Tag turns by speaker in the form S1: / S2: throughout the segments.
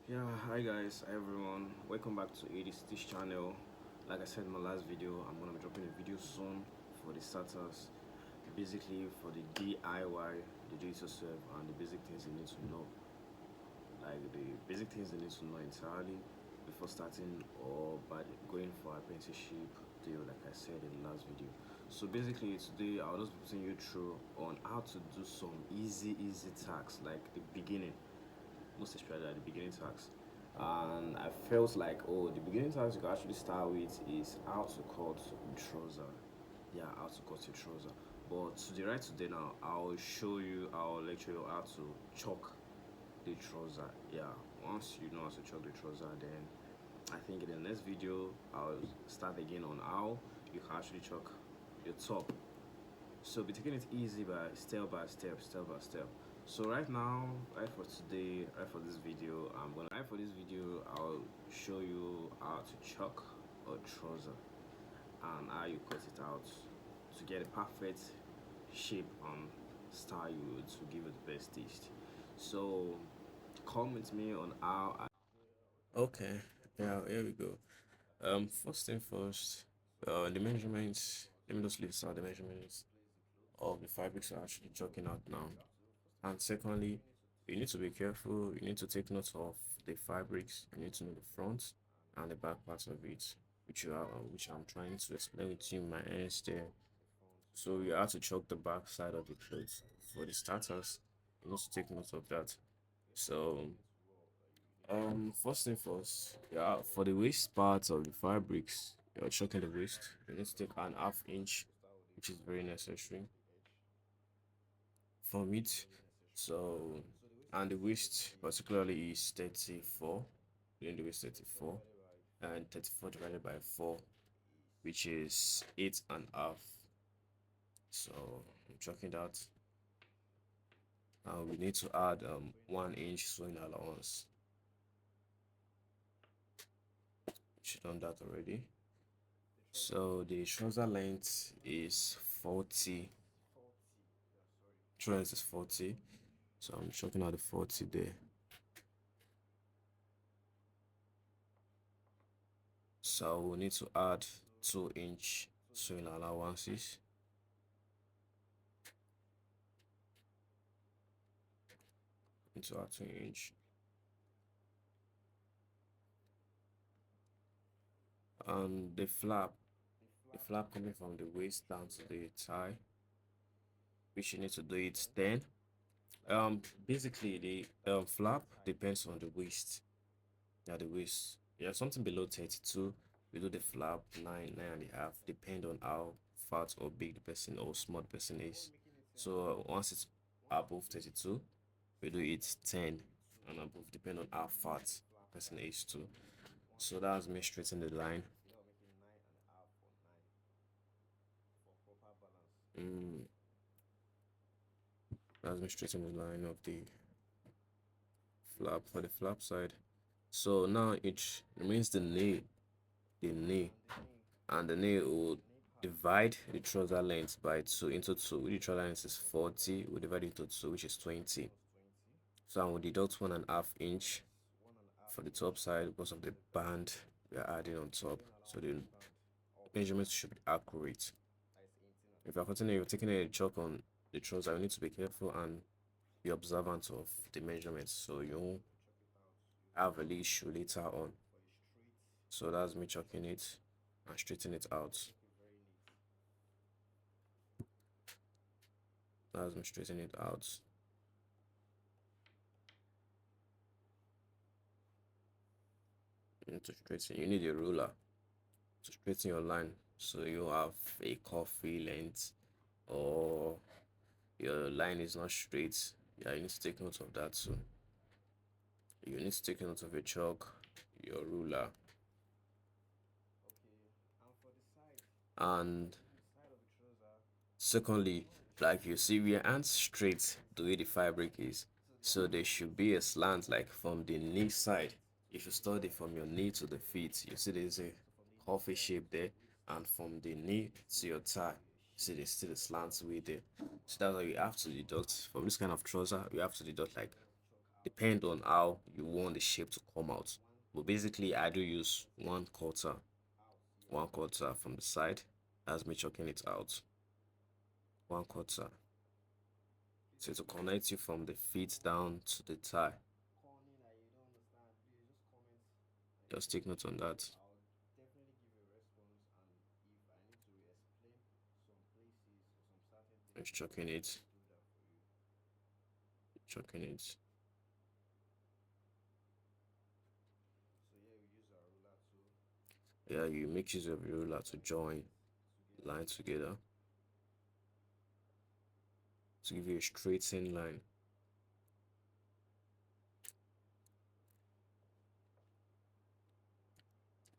S1: Yeah, hi guys, hi everyone. Welcome back to this channel. Like I said in my last video, I'm gonna be dropping a video soon for the starters, basically for the DIY, the do it yourself, and the basic things you need to know. Like the basic things you need to know entirely before starting or by going for apprenticeship deal, like I said in the last video. So basically today I'll just be putting you through on how to do some easy tasks like the beginning, most especially at the beginning tasks. And I felt like, oh, the beginning task you can actually start with is how to cut trouser. Yeah, how to cut your trouser. But to the right today now, I'll lecture you how to chalk the trouser. Yeah, once you know how to chalk the trouser, then I think in the next video I'll start again on how you can actually chalk your top. So be taking it easy step by step. So right now, right for this video, right for this video, I'll show you how to chalk a trouser and how you cut it out to get a perfect shape and style you to give it the best taste. So come with me on how I Okay, yeah, here we go. First thing first, the measurements. Let me just list out the measurements of the fabrics are actually chalking out now. And secondly, you need to be careful. You need to take note of the fabrics. You need to know the front and the back parts of it, which I'm trying to explain to you in my hands there. So you have to chalk the back side of the clothes. For the starters, you need to take note of that. So first thing first, yeah, for the waist part of the fabrics, you're chalking the waist. You need to take an half inch, which is very necessary from it. So, and the waist particularly is 34, then the waist 34, and 34 divided by 4, which is 8.5. So, I'm checking that. We need to add 1 inch sewing allowance. Should done that already. So, the trouser length is 40. Trouser is 40. So, I'm checking out the 40 there. So we need to add 2 inch sewing allowances. Into our 2 inch. And the flap coming from the waist down to the thigh, which you need to do it 10. Basically the flap depends on the waist. Yeah, the waist. Yeah, something below 32. We do the flap 9.5, depend on how fat or big the person or small the person is. So once it's above 32, we do it 10 and above, depend on how fat the person is too. So that's me straightening the line. Mm, that's me straightening the line of the flap for the flap side. So now it remains the knee, and the knee will divide the trouser length by 2 into 2. With the trouser length is 40, we divide it into 2, which is 20. So I will deduct 1.5 inch for the top side because of the band we are adding on top. So the measurements should be accurate. If you're taking a chalk on the trouser, you need to be careful and be observant of the measurements so you won't have an issue later on. So that's me chalking it and straightening it out. That's me straightening it out. You need a ruler to straighten your line so you have a coffee length or your line is not straight. Yeah, you need to take note of that too. You need to take note of your chalk, your ruler, and secondly, like you see, we aren't straight the way the fabric is, so there should be a slant like from the knee side. If you study from your knee to the feet, you see there's a coffee shape there, and from the knee to your thigh, you see there's still a slant way there. So that's why you have to deduct from this kind of trouser. You have to deduct like depend on how you want the shape to come out. But basically, I do use one quarter from the side. That's me choking it out. One quarter. So to connect you from the feet down to the thigh. Just take note on that. Just choking it. Yeah, you make use of your ruler to join line together to give you a straight thin line.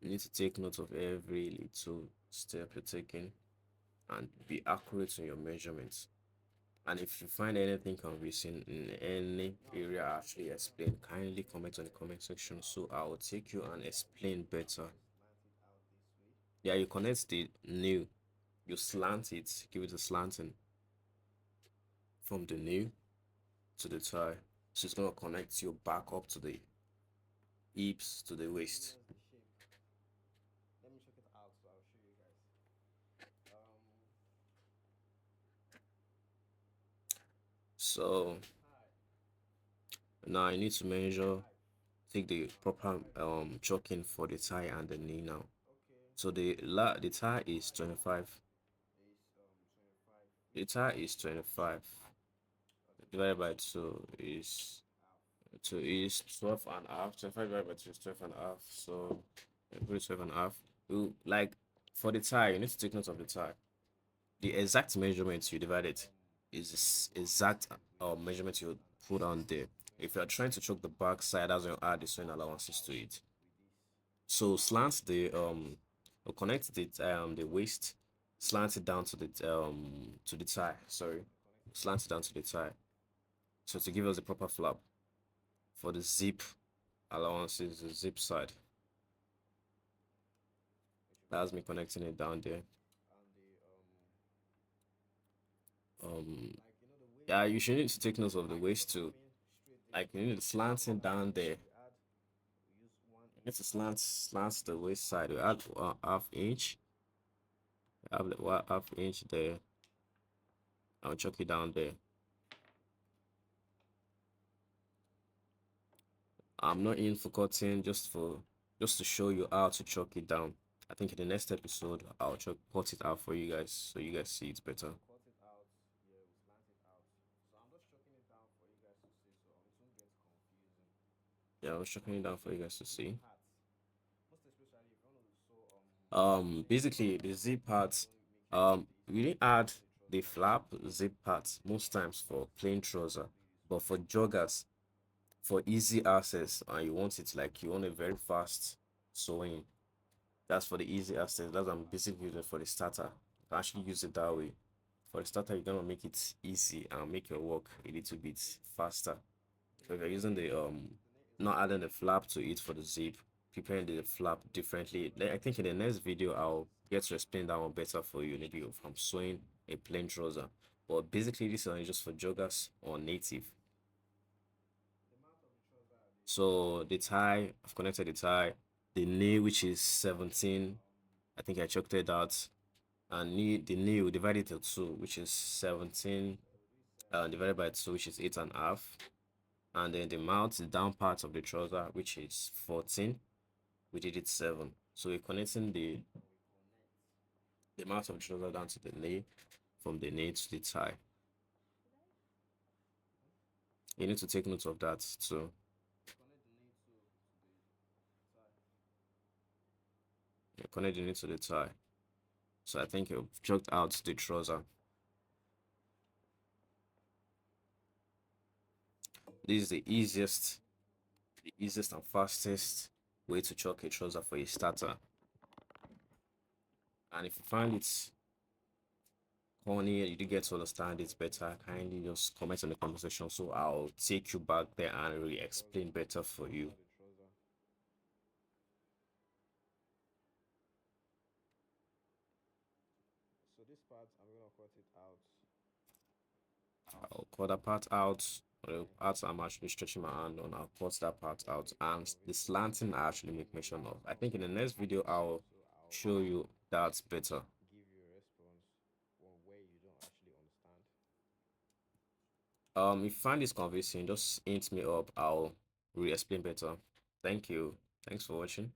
S1: You need to take note of every little step you're taking and be accurate in your measurements. And if you find anything confusing in any area I actually explain, kindly comment on the comment section so I will take you and explain better. Yeah, you connect the nail, you slant it, give it a slanting from the nail to the thigh. So it's gonna connect you back up to the hips to the waist. So now you need to measure, take the proper choking for the thigh and the knee now. So the thigh is 25. The thigh is 25 divided by 2 is 12 and a half. 25 divided by 2 is 12 and a half. So put it 12 and a half. Like for the thigh, you need to take note of the thigh. The exact measurement you divide it is this exact measurement you put on there. If you're trying to choke the back side, that's when you add the sewing allowances to it. So slant or connect the waist, slant it down to the thigh. Sorry, slant it down to the thigh. So to give us a proper flap for the zip allowances, the zip side. That's me connecting it down there. Um, yeah, you should need to take note of the waist too. Like you need to slant it down there. You need to slant the waist side. We add half inch. Have like half inch there. I'll chuck it down there. I'm not in for cutting, just to show you how to chuck it down. I think in the next episode I'll cut it out for you guys so you guys see it better. Yeah, I was chucking it down for you guys to see. Basically the zip parts, we didn't add the flap zip parts most times for plain trouser, but for joggers, for easy access, and you want it like you want a very fast sewing. That's for the easy access. That's what I'm basically using for the starter. You can actually use it that way. For the starter, you're gonna make it easy and make your work a little bit faster. So if you're using the not adding the flap to it for the zip, preparing the flap differently. I think in the next video I'll get to explain that one better for you. Maybe if I'm sewing a plain trouser. But basically this one is just for joggers or native. So the tie, I've connected the tie, the knee which is 17. I think I checked it out. And the knee we divide it to 2, which is 17 divided by 2, which is 8.5. And then the mouth, the down part of the trouser, which is 14, we did it 7. So we're connecting the mouth of the trouser down to the knee, from the knee to the thigh. You need to take note of that too. You connect the knee to the thigh. So I think you've chucked out the trouser. This is the easiest and fastest way to chuck a trouser for a starter. And if you find it corny, you do get to understand it better, kindly just comment on the conversation so I'll take you back there and really explain better for you. I'll cut that part out. The parts I'm actually stretching my hand on, I'll cut that part out, and the slanting I actually make mention of. I think in the next video I'll show you that better. Give you a response on where you don't actually understand. If you find this convincing, just hint me up. I'll re-explain better. Thank you. Thanks for watching.